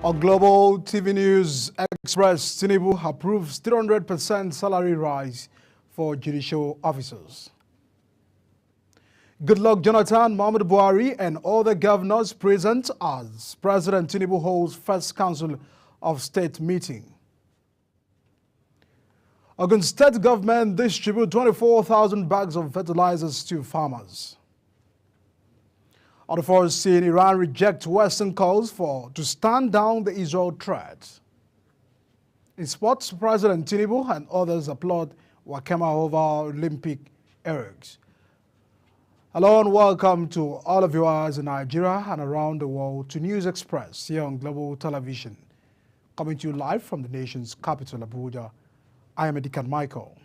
On Global TV News Express, Tinubu approves 300% salary rise for judicial officers. Goodluck Jonathan, Muhammadu Buhari and other governors present as President Tinubu holds first Council of State meeting. Ogun State government distribute 24,000 bags of fertilizers to farmers. On the first scene, Iran rejects Western calls to stand down the Israel threat. In sports, President Tinubu and others applaud Wakema over Olympic heroics. Hello and welcome to all of viewers in Nigeria and around the world to News Express here on Global Television. Coming to you live from the nation's capital, Abuja. I am Edikan Michael.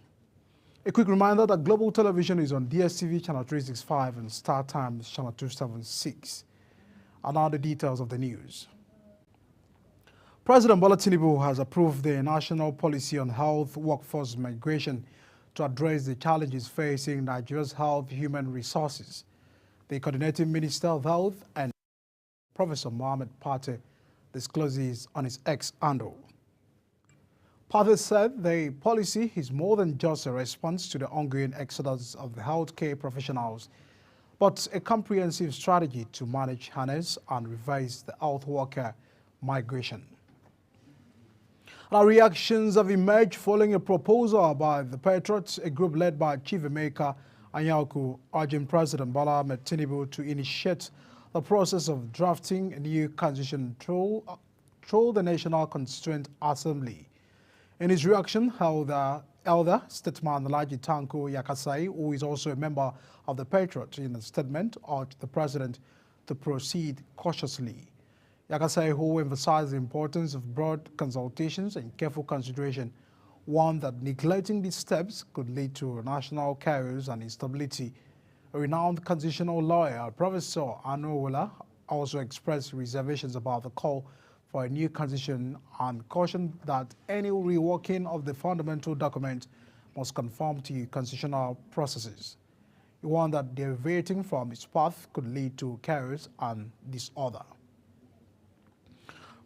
A quick reminder that Global Television is on DSTV channel 365 and Star Times channel 276. And now the details of the news. President Bola Tinubu has approved the national policy on health workforce migration to address the challenges facing Nigeria's health human resources. The coordinating Minister of Health and Professor Mohammed Pate discloses on his X handle. Pate said the policy is more than just a response to the ongoing exodus of the healthcare professionals, but a comprehensive strategy to manage, harness, and revise the health worker migration. Now, reactions have emerged following a proposal by the Patriots, a group led by Chief Emeka Anyaoku, urging President Bola Ahmed Tinubu to initiate the process of drafting a new constitution through the National Constituent Assembly. In his reaction, Elder Statesman Alhaji Tanko Yakasai, who is also a member of the Patriot, in a statement urged the President to proceed cautiously. Yakasai, who emphasized the importance of broad consultations and careful consideration, warned that neglecting these steps could lead to national chaos and instability. A renowned constitutional lawyer, Professor Anowola, also expressed reservations about the call for a new constitution and cautioned that any reworking of the fundamental document must conform to constitutional processes. He warned that deviating from its path could lead to chaos and disorder.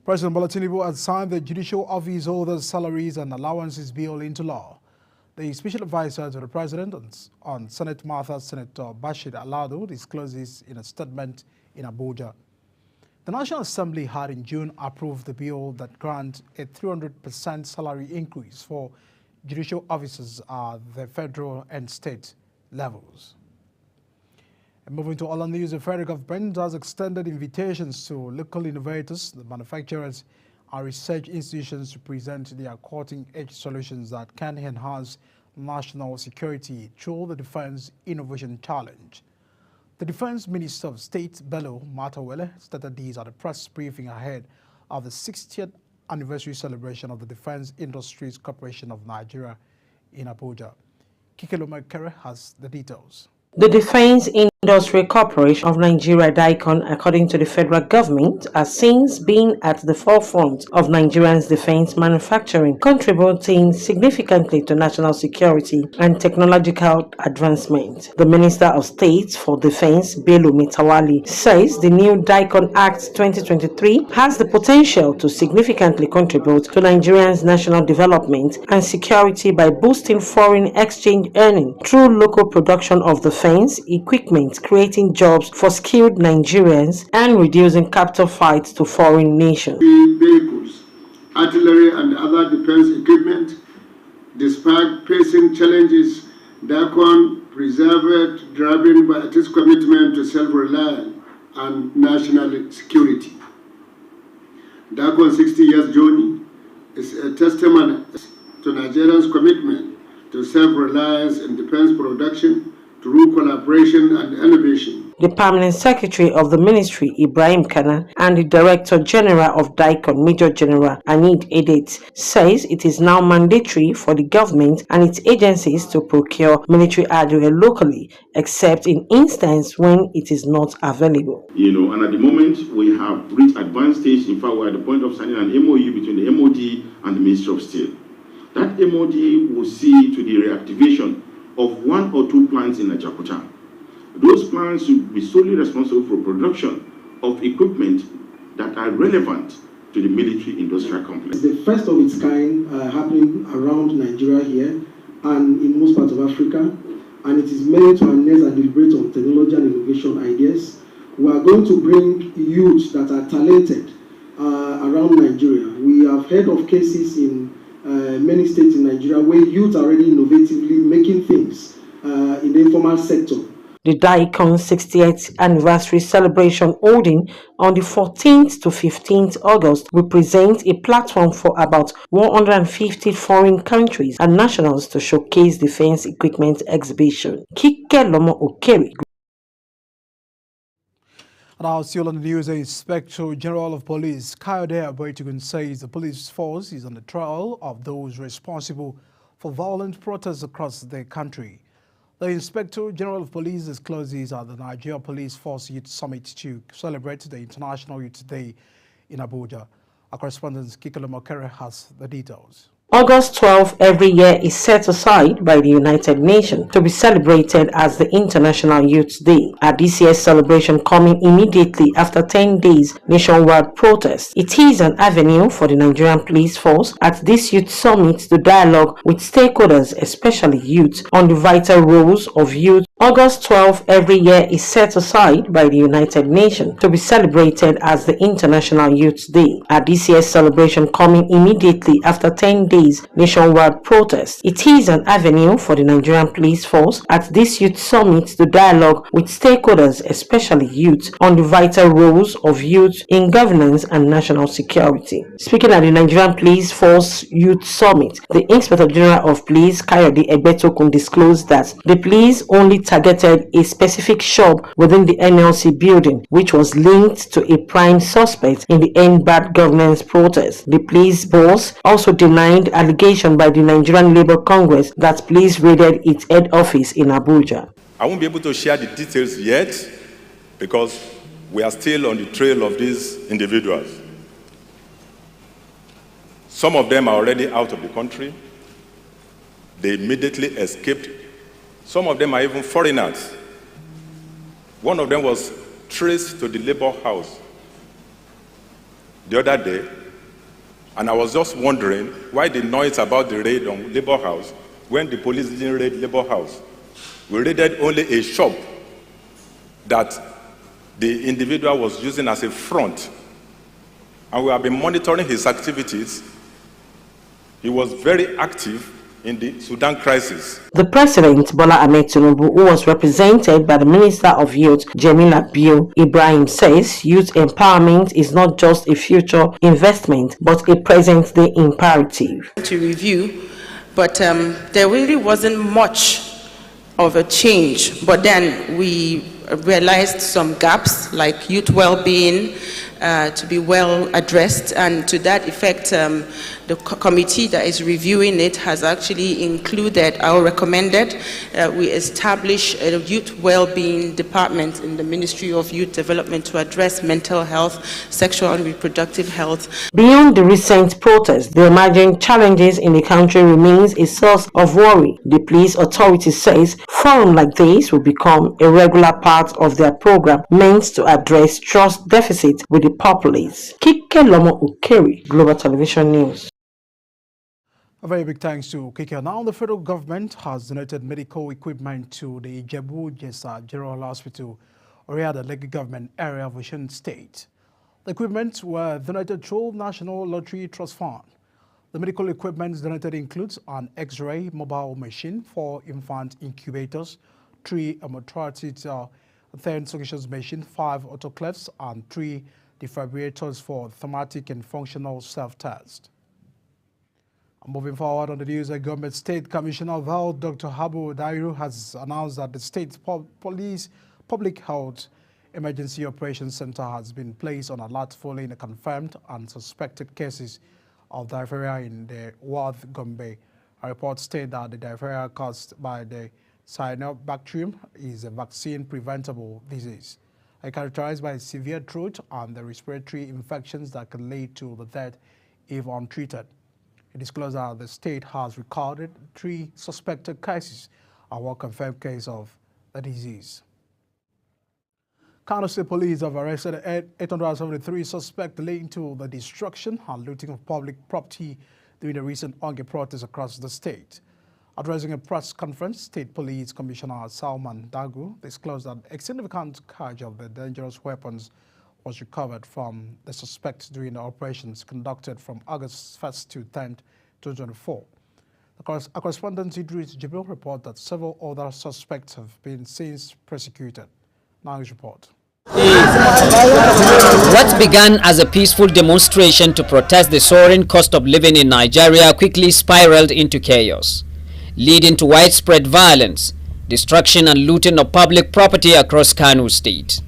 President Bola Tinubu has signed the Judicial Office Holders' Salaries and Allowances Bill into law. The Special Advisor to the President on Senate Matters, Senator Bashir Alado, discloses in a statement in Abuja. The National Assembly had in June approved the bill that grants a 300% salary increase for judicial officers at the federal and state levels. And moving to other news, the federal government has extended invitations to local innovators, the manufacturers, and research institutions to present their cutting-edge solutions that can enhance national security through the Defense Innovation Challenge. The Defense Minister of State, Bello Matawalle, stated these at a press briefing ahead of the 60th anniversary celebration of the Defense Industries Corporation of Nigeria in Abuja. Kikelo Mekere has the details. The Defense Industry Corporation of Nigeria, DICON, according to the federal government, has since been at the forefront of Nigerians' defense manufacturing, contributing significantly to national security and technological advancement. The Minister of State for Defense, Bello Matawalle, says the new DICON Act 2023 has the potential to significantly contribute to Nigerians' national development and security by boosting foreign exchange earning through local production of defense equipment, creating jobs for skilled Nigerians, and reducing capital flights to foreign nations. Vehicles, artillery, and other defense equipment. Despite facing challenges, DICON persevered, driven by its commitment to self-reliance and national security. DICON's 60 years journey is a testament to Nigerians' commitment to self-reliance in defense production through collaboration and innovation. The Permanent Secretary of the Ministry, Ibrahim Kana, and the Director General of DICON, Major General Anid Edet, says it is now mandatory for the government and its agencies to procure military hardware locally, except in instances when it is not available. And at the moment, we have reached advanced stage. In fact, we're at the point of signing an MOU between the MOD and the Ministry of Steel. That MOD will see to the reactivation of 1 or 2 plants in Ajakuta. Those plants will be solely responsible for production of equipment that are relevant to the military-industrial complex. It's the first of its kind happening around Nigeria here and in most parts of Africa, and it is meant to harness and deliberate on technology and innovation ideas. We are going to bring youth that are talented around Nigeria. We have heard of cases in many states in Nigeria where youth are already innovatively making things in the informal sector. The DICON 60th anniversary celebration holding on the 14th to 15th August will present a platform for about 150 foreign countries and nationals to showcase defense equipment exhibition. Kike Lomo Okeri. And our still on the news, the Inspector General of Police, Kayode Aboitugun, says the police force is on the trail of those responsible for violent protests across the country. The Inspector General of Police discloses at the Nigeria Police Force Youth Summit to celebrate the International Youth Day in Abuja. Our correspondent Kike Lomo Okeri has the details. August 12 every year is set aside by the United Nations to be celebrated as the International Youth Day. At this year's celebration coming immediately after 10 days nationwide protests, it is an avenue for the Nigerian Police Force at this youth summit to dialogue with stakeholders, especially youth, on the vital roles of youth. August 12 every year is set aside by the United Nations to be celebrated as the International Youth Day. At this year's celebration coming immediately after 10 days nationwide protests, it is an avenue for the Nigerian Police Force at this youth summit to dialogue with stakeholders, especially youth, on the vital roles of youth in governance and national security. Speaking at the Nigerian Police Force Youth Summit, the Inspector General of Police, Kayode Egbetokun, disclosed that the police only targeted a specific shop within the NLC building, which was linked to a prime suspect in the End Bad Governance protest. The police boss also denied allegation by the Nigerian Labour Congress that police raided its head office in Abuja. I won't be able to share the details yet because we are still on the trail of these individuals. Some of them are already out of the country. They immediately escaped. Some of them are even foreigners. One of them was traced to the Labour House the other day, and I was just wondering why the noise about the raid on Labour House when the police didn't raid Labour House. We raided only a shop that the individual was using as a front, and we have been monitoring his activities. He was very active in the Sudan crisis. The President, Bola Ahmed Tinubu, who was represented by the Minister of Youth, Jamila Biu Ibrahim, says youth empowerment is not just a future investment, but a present-day imperative. To review, but there really wasn't much of a change. But then we realized some gaps, like youth well-being, to be well addressed, and to that effect, the committee that is reviewing it has actually included or recommended we establish a youth well-being department in the Ministry of Youth Development to address mental health, sexual and reproductive health. Beyond the recent protests, the emerging challenges in the country remains a source of worry. The police authority says forums like this will become a regular part of their program meant to address trust deficit with the populace. Kike Lomo Okeri, Global Television News. A very big thanks to Kike. Now the federal government has donated medical equipment to the Ijebu-Jesa General Hospital, Oriada Lake Government area of Osun State. The equipment were donated through National Lottery Trust Fund. The medical equipment donated includes an X-ray mobile machine, 4 infant incubators, 3 hemotratit 10 solutions machine, 5 autoclaves, and 3 defibrillators for thematic and functional self-test. Moving forward on the news, the Government State Commissioner of Health, Dr. Habu Dairu, has announced that the State Police Public Health Emergency Operations Center has been placed on alert following the confirmed and suspected cases of diarrhea in the Ward Gombe. A report stated that the diarrhea caused by the cyanobacterium is a vaccine-preventable disease, characterized by severe throat and the respiratory infections that can lead to the death if untreated. It disclosed that the state has recorded 3 suspected cases and 1 confirmed case of the disease. Kano State Police have arrested 873 suspects linked to the destruction and looting of public property during the recent Onge protests across the state. Addressing a press conference, State Police Commissioner Salman Dagu disclosed that a significant cache of the dangerous weapons was recovered from the suspects during the operations conducted from August 1st to 10th, 2024. A correspondent Idris Jibril reported that several other suspects have been since prosecuted. Now his report. What began as a peaceful demonstration to protest the soaring cost of living in Nigeria quickly spiraled into chaos, leading to widespread violence, destruction and looting of public property across Kano State.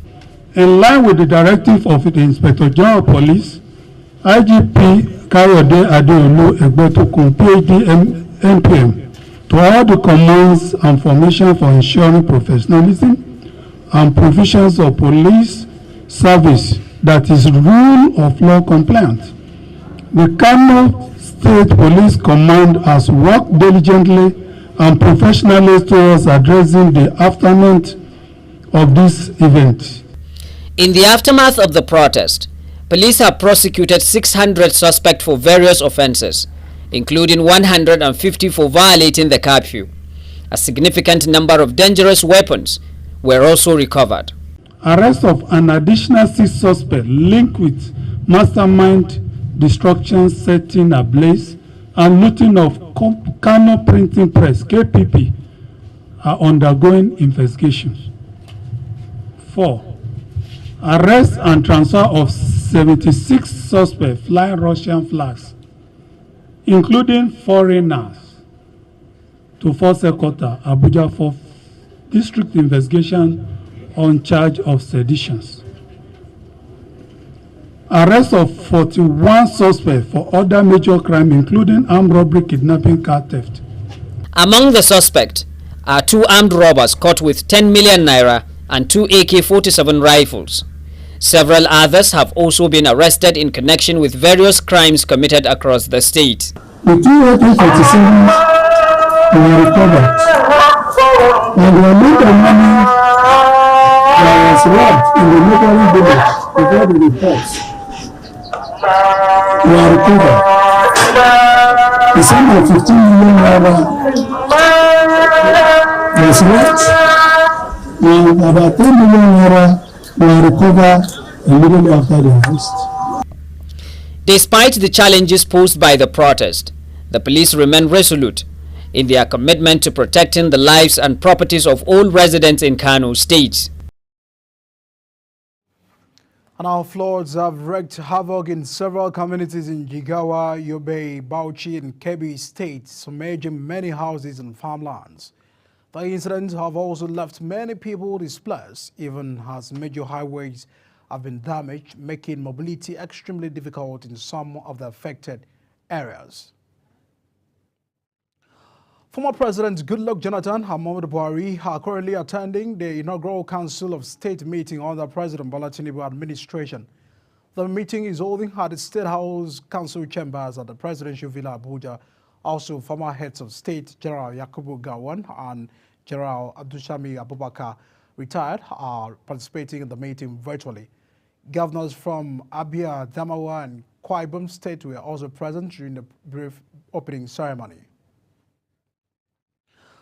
In line with the directive of the Inspector General of Police, IGP Kayode Adeolu Egbetokun, PhD NPM, to all the commands and formation for ensuring professionalism and provisions of police service that is rule of law compliant. The Kano State Police Command has worked diligently and professionally towards addressing the aftermath of this event. In the aftermath of the protest, police have prosecuted 600 suspects for various offenses, including 150 for violating the curfew. A significant number of dangerous weapons were also recovered. Arrest of an additional 6 suspects linked with mastermind destruction, setting ablaze, and looting of Kano Printing Press (KPP) are undergoing investigations. 4. Arrest and transfer of 76 suspects flying Russian flags, including foreigners, to Force Headquarters, Abuja, for district investigation on charge of seditions. Arrest of 41 suspects for other major crimes, including armed robbery, kidnapping, car theft. Among the suspects are 2 armed robbers caught with 10 million naira and 2 AK-47 rifles. Several others have also been arrested in connection with various crimes committed across the state. The 2 AK-47 were recovered, and the amount of money that was robbed in the neighboring village before the reports were recovered. The sum of 15 million naira was robbed, and about 10 million naira were recovered immediately after the arrest. Despite the challenges posed by the protest, the police remain resolute in their commitment to protecting the lives and properties of all residents in Kano State. And our floods have wreaked havoc in several communities in Jigawa, Yobe, Bauchi, and Kebbi states, submerging many houses and farmlands. The incidents have also left many people displaced, even as major highways have been damaged, making mobility extremely difficult in some of the affected areas. Former President Goodluck Jonathan and Muhammadu Buhari are currently attending the inaugural Council of State meeting under President Bola Tinubu administration. The meeting is holding at the State House Council chambers at the Presidential Villa Abuja. Also, former heads of state, General Yakubu Gowon and General Abdulshami Abubakar, retired, are participating in the meeting virtually. Governors from Abia, Adamawa, and Akwa Ibom State were also present during the brief opening ceremony.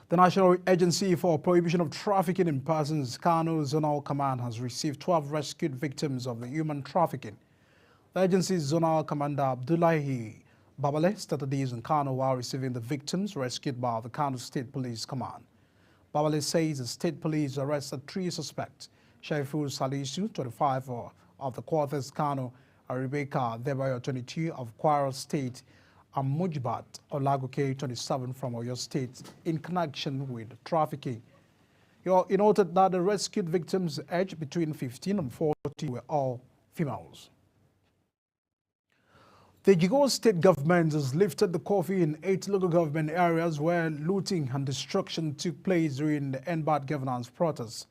The National Agency for Prohibition of Trafficking in Persons, Kano Zonal Command, has received 12 rescued victims of the human trafficking. The agency's Zonal Commander Abdullahi Babale started these in Kano while receiving the victims rescued by the Kano State Police Command. Babale says the State Police arrested 3 suspects: Shaiful Salisu, 25 of the Quarters Kano, Rebecca Debayo, 22 of Kwara State, and Mujibat Olaguke, 27 from Oyo State, in connection with trafficking. He noted that the rescued victims aged between 15 and 40 were all females. The Jigawa State government has lifted the curfew in 8 local government areas where looting and destruction took place during the NBAT governance protests.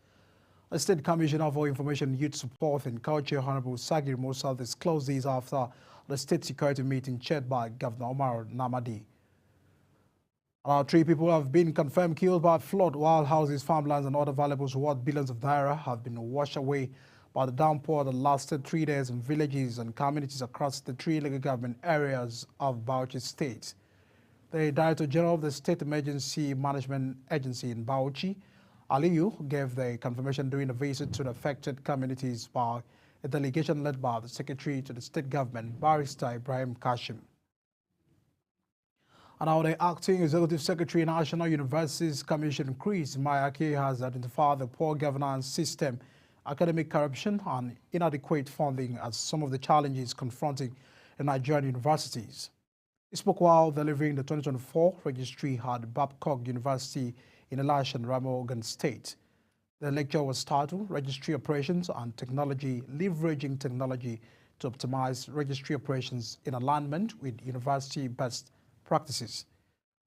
The State Commissioner for Information, Youth Support and Culture, Honorable Sagir Musa, disclosed these after the state security meeting chaired by Governor Omar Namadi. About 3 people have been confirmed killed by flood, while houses, farmlands and other valuables worth billions of naira have been washed away by the downpour that lasted 3 days in villages and communities across the 3 local government areas of Bauchi State. The Director General of the State Emergency Management Agency in Bauchi, Aliyu, gave the confirmation during a visit to the affected communities by a delegation led by the Secretary to the State Government, Barrister Ibrahim Kashim. And now the Acting Executive Secretary, National Universities Commission, Chris Mayaki, has identified the poor governance system, academic corruption, and inadequate funding as some of the challenges confronting the Nigerian universities. He spoke while delivering the 2024 registry at Babcock University in Elisha, Ramo, Ogun State. The lecture was titled Registry Operations and Technology, Leveraging Technology to Optimize Registry Operations in Alignment with University Best Practices.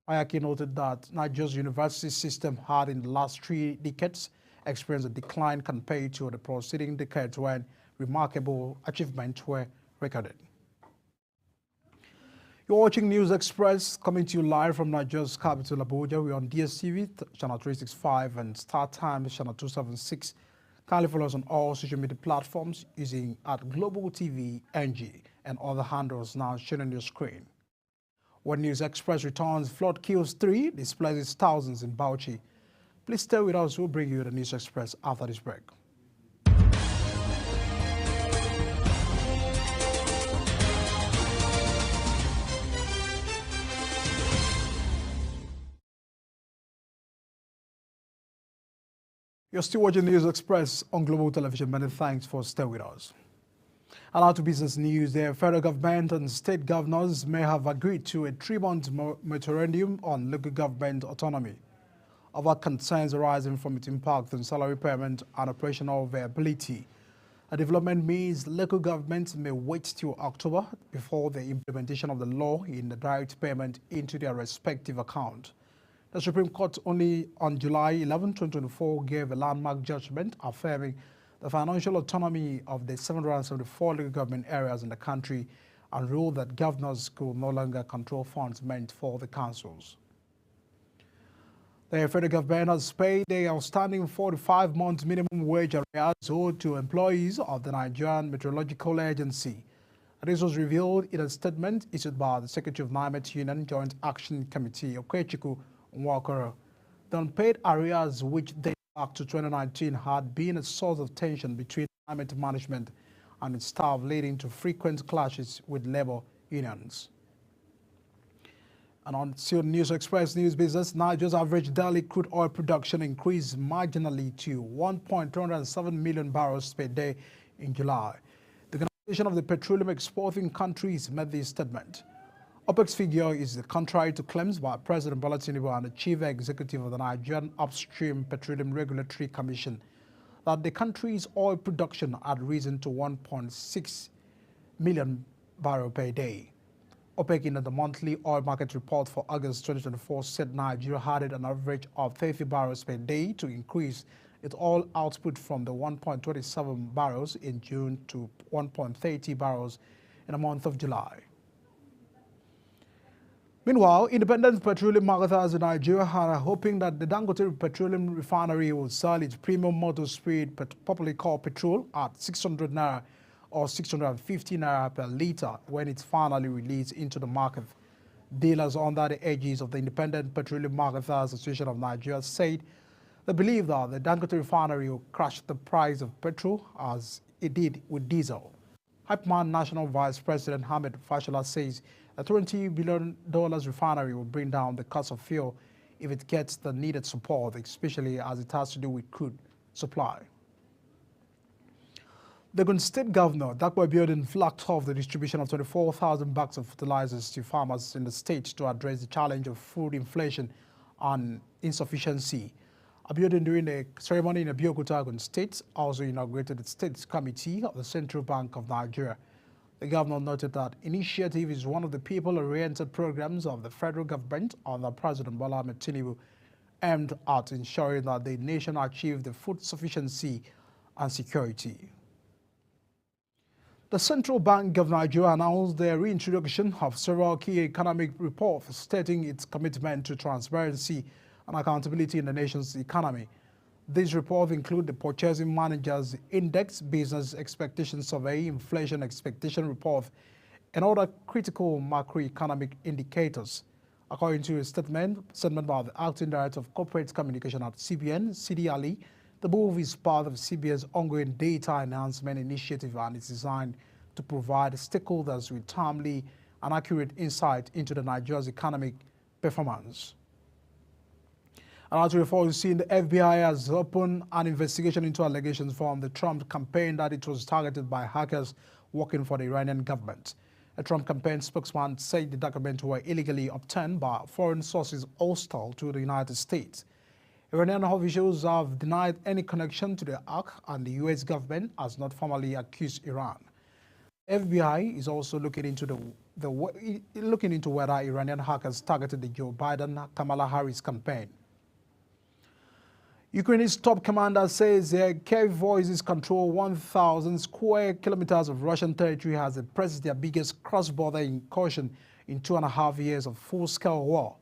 Mayaki noted that Nigeria's university system had in the last 3 decades experienced a decline compared to the preceding decades when remarkable achievements were recorded. You're watching News Express, coming to you live from Nigeria's capital, Abuja. We're on DSTV, channel 365, and Star Times, channel 276. Kindly follow us on all social media platforms using @Global TV NG and other handles now shown on your screen. When News Express returns, flood kills 3, displaces thousands in Bauchi. Please stay with us. We'll bring you the News Express after this break. You're still watching News Express on Global Television. Many thanks for staying with us. And now to business news. The federal government and state governors may have agreed to a 3-month moratorium on local government autonomy over concerns arising from its impact on salary payment and operational viability. A development means local governments may wait till October before the implementation of the law in the direct payment into their respective account. The Supreme Court only on July 11, 2024 gave a landmark judgment affirming the financial autonomy of the 774 local government areas in the country and ruled that governors could no longer control funds meant for the councils. The federal government has paid the outstanding 45-month minimum wage arrears owed to employees of the Nigerian Meteorological Agency. This was revealed in a statement issued by the Secretary of NIMET Union Joint Action Committee, Okechukwu Nwokoro. The unpaid arrears, which date back to 2019, had been a source of tension between NIMET management and its staff, leading to frequent clashes with labor unions. And on to News Express News Business, Nigeria's average daily crude oil production increased marginally to 1.207 million barrels per day in July. The Organization of the Petroleum Exporting Countries made this statement. OPEC's figure is contrary to claims by President Bola Tinubu and the Chief Executive of the Nigerian Upstream Petroleum Regulatory Commission that the country's oil production had risen to 1.6 million barrels per day. OPEC in the monthly oil market report for August 2024 said Nigeria had an average of 30 barrels per day to increase its oil output from the 1.27 barrels in June to 1.30 barrels in the month of July. Meanwhile, independent petroleum marketers in Nigeria are hoping that the Dangote Petroleum Refinery will sell its premium motor spirit, popularly called petrol, at 600 naira or 650 naira per litre when it's finally released into the market. Dealers under the edges of the Independent Petroleum Marketers Association of Nigeria said they believe that the Dangote Refinery will crash the price of petrol as it did with diesel. Hypeman National Vice President Hamid Fashola says a $20 billion refinery will bring down the cost of fuel if it gets the needed support, especially as it has to do with crude supply. The Ogun State Governor, Dapo Abiodun, flagged off the distribution of 24,000 bags of fertilizers to farmers in the state to address the challenge of food inflation and insufficiency. Abiodun, during a ceremony in Abeokuta, Ogun State, also inaugurated the State's Committee of the Central Bank of Nigeria. The governor noted that initiative is one of the people-oriented programs of the federal government under President Bola Ahmed Tinubu, aimed at ensuring that the nation achieve the food sufficiency and security. The Central Bank of Nigeria announced the reintroduction of several key economic reports stating its commitment to transparency and accountability in the nation's economy. These reports include the Purchasing Managers Index, Business Expectation Survey, Inflation Expectation Report, and other critical macroeconomic indicators. According to a statement by the Acting Director of Corporate Communication at CBN, Sidi Ali, the move is part of CBN's ongoing data enhancement initiative and is designed to provide stakeholders with timely and accurate insight into the Nigeria's economic performance. And as you've seen, the FBI has opened an investigation into allegations from the Trump campaign that it was targeted by hackers working for the Iranian government. A Trump campaign spokesman said the documents were illegally obtained by foreign sources hostile to the United States. Iranian officials have denied any connection to the hack, and the U.S. government has not formally accused Iran. FBI is also looking into whether Iranian hackers targeted the Joe Biden-Kamala Harris campaign. Ukraine's top commander says Kiev voices control 1,000 square kilometers of Russian territory as it presses their biggest cross-border incursion in 2.5 years of full-scale war.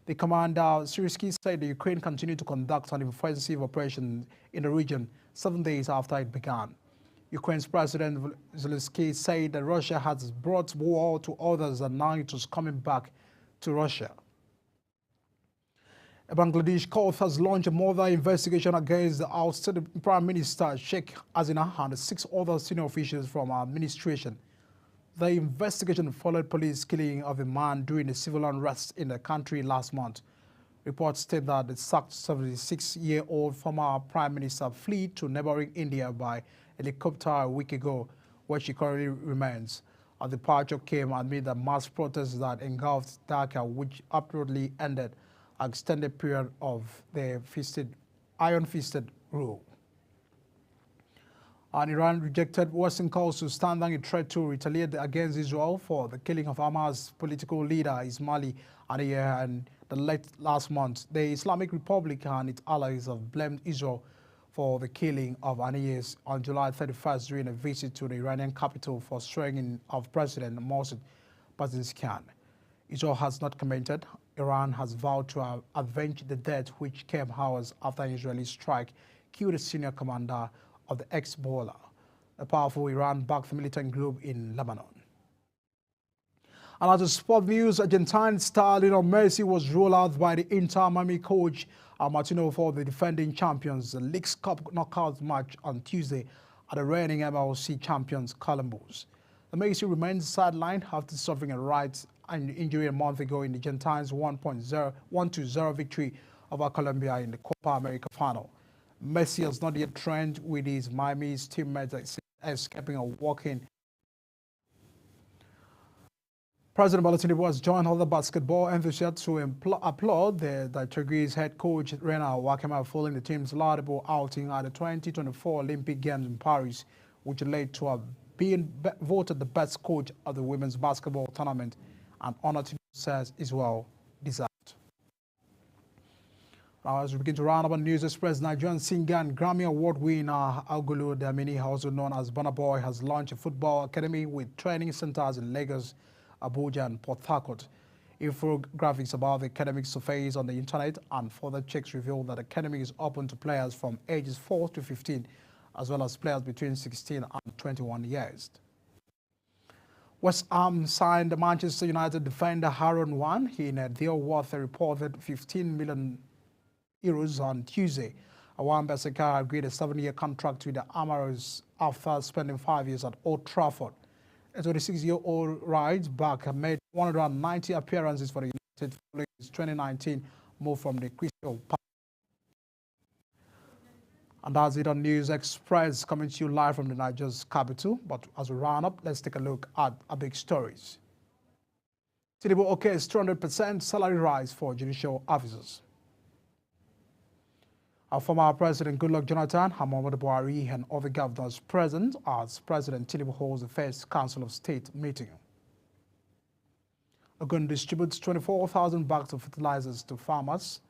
The commander, Syrsky, said the Ukraine continued to conduct an offensive operation in the region 7 days after it began. Ukraine's President Zelensky said that Russia has brought war to others and now it was coming back to Russia. A Bangladesh court has launched a murder investigation against the ousted Prime Minister Sheikh Hasina and 6 other senior officials from our administration. The investigation followed police killing of a man during a civil unrest in the country last month. Reports state that the sacked 76-year-old former Prime Minister fled to neighboring India by helicopter a week ago, where she currently remains. Her departure came amid the mass protests that engulfed Dhaka, which abruptly ended an extended period of their iron-fisted rule. And Iran rejected Western calls to stand down a threat to retaliate against Israel for the killing of Hamas political leader Ismail Haniyeh and the late last month. The Islamic Republic and its allies have blamed Israel for the killing of Haniyeh on July 31st during a visit to the Iranian capital for swearing in of President Mossad Pezeshkian. Israel has not commented. Iran has vowed to avenge the death which came hours after an Israeli strike killed a senior commander of the ex-Hezbollah, a powerful Iran-backed militant group in Lebanon. And as a sport news, Argentine star Lionel Messi was rolled out by the Inter Miami coach Martino for the defending champions Leagues Cup knockout match on Tuesday at the reigning MLC champions Columbus. The Messi remains sidelined after suffering a right injury a month ago in the Argentines' 1-0 victory over Colombia in the Copa America final. Messi has not yet trained with his Miami's teammates, escaping a walk-in. President Bola Tinubu has joined other basketball enthusiasts to applaud the Tigres head coach Rena Wakema following the team's laudable outing at the 2024 Olympic Games in Paris, which led to being voted the best coach of the women's basketball tournament, an honor Tinubu says is well deserved. Now, as we begin to round up on News Express, Nigerian singer and Grammy Award winner Agulu Damini, also known as Burna Boy, has launched a football academy with training centers in Lagos, Abuja, and Port Harcourt. Infographics about the academic surface on the internet, and further checks reveal that the academy is open to players from ages 4 to 15, as well as players between 16 and 21 years. West Ham signed the Manchester United defender Aaron Wan in a deal worth a reported €15 million on Tuesday. Wan-Bissaka agreed a 7-year contract with the Amaros after spending 5 years at Old Trafford. A 26-year-old right back made 190 appearances for the United following his 2019 move from the Crystal Palace. And that's it on News Express, coming to you live from the Nigeria's capital. But as we round up, let's take a look at our big stories. Tinubu okays 200% salary rise for judicial officers. Our former President Goodluck Jonathan, Muhammadu Buhari, and other governors present as President Tinubu holds the first Council of State meeting. Ogun distributes 24,000 bags of fertilizers to farmers.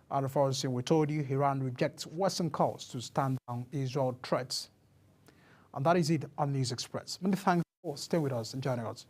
And of course, we told you Iran rejects Western calls to stand down Israel threats. And that is it on News Express. Many thanks for staying with us and joining us.